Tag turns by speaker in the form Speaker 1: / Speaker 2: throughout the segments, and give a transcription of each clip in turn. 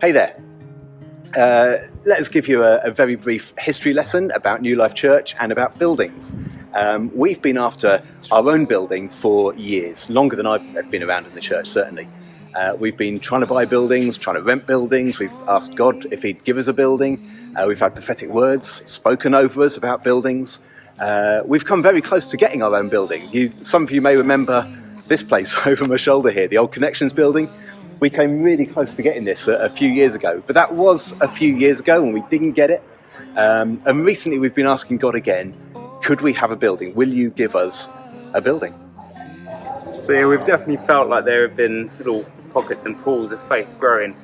Speaker 1: Hey there. Let us give you a very brief history lesson about New Life Church and about buildings. We've been after our own building for years, longer than I've been around in the church, certainly. We've been trying to buy buildings, trying to rent buildings. We've asked God if He'd give us a building. We've had prophetic words spoken over us about buildings. We've come very close to getting our own building. Some of you may remember this place over my shoulder here, the old Connections building. We came really close to getting this a few years ago, but that was a few years ago and we didn't get it. And recently we've been asking God again, could we have a building? Will you give us a building?
Speaker 2: So yeah, we've definitely felt like there have been little pockets and pools of faith growing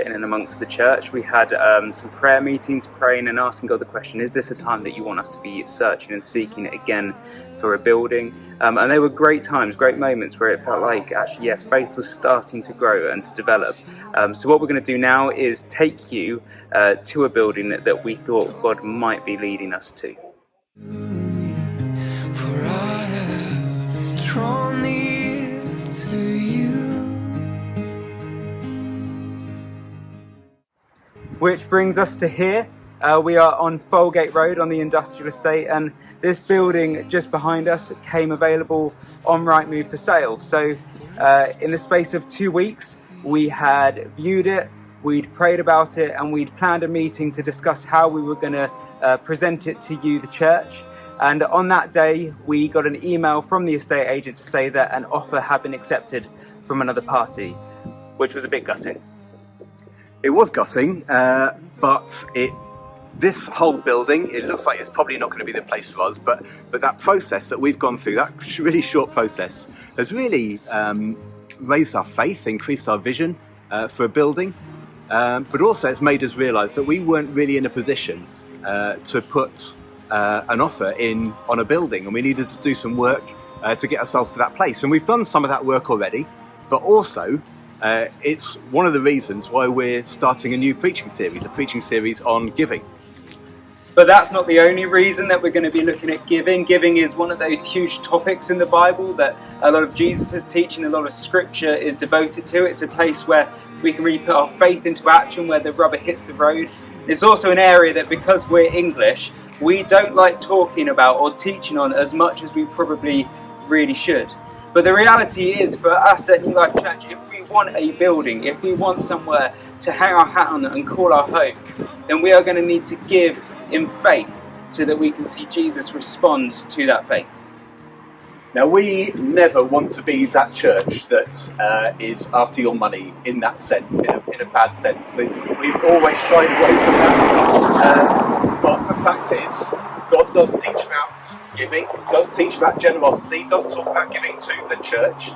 Speaker 2: in and amongst the church. We had some prayer meetings, praying and asking God the question, is this a time that you want us to be searching and seeking again for a building? And they were great times, great moments where it felt like actually, yeah, faith was starting to grow and to develop. So what we're going to do now is take you to a building that we thought God might be leading us to.
Speaker 3: For I have drawn near to you.
Speaker 2: Which brings us to here. We are on Folgate Road on the industrial estate, and this building just behind us came available on Rightmove for sale. So in the space of 2 weeks, we had viewed it, we'd prayed about it, and we'd planned a meeting to discuss how we were going to present it to you, the church. And on that day, we got an email from the estate agent to say that an offer had been accepted from another party, which was a bit gutting.
Speaker 1: It was gutting, but this whole building, it looks like it's probably not going to be the place for us, but that process that we've gone through, that really short process, has really raised our faith, increased our vision for a building, but also it's made us realise that we weren't really in a position to put an offer in on a building, and we needed to do some work to get ourselves to that place. And we've done some of that work already, but also it's one of the reasons why we're starting a new preaching series, a preaching series on giving.
Speaker 2: But that's not the only reason that we're going to be looking at giving. Giving is one of those huge topics in the Bible that a lot of Jesus' teaching, a lot of scripture is devoted to. It's a place where we can really put our faith into action, where the rubber hits the road. It's also an area that, because we're English, we don't like talking about or teaching on as much as we probably really should. But the reality is, for us at New Life Church, if we want a building, if we want somewhere to hang our hat on and call our home, then we are going to need to give in faith so that we can see Jesus respond to that faith.
Speaker 1: Now, we never want to be that church that is after your money in that sense, in a bad sense. We've always shied away from that. But the fact is, God does teach about giving, does teach about generosity, does talk about giving to the church,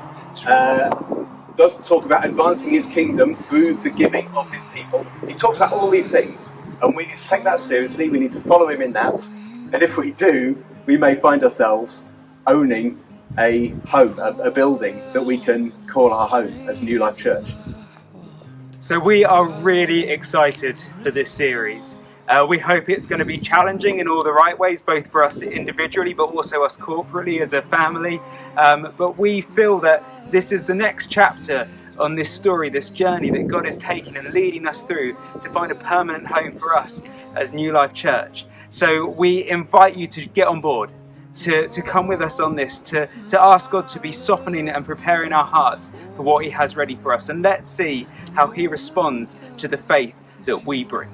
Speaker 1: does talk about advancing His kingdom through the giving of His people. He talks about all these things, and we need to take that seriously. We need to follow Him in that, and if we do, we may find ourselves owning a home, a building that we can call our home as New Life Church.
Speaker 2: So we are really excited for this series. We hope it's going to be challenging in all the right ways, both for us individually, but also us corporately as a family. But we feel that this is the next chapter on this story, this journey that God is taking and leading us through to find a permanent home for us as New Life Church. So we invite you to get on board, to come with us on this, to ask God to be softening and preparing our hearts for what He has ready for us. And let's see how He responds to the faith that we bring.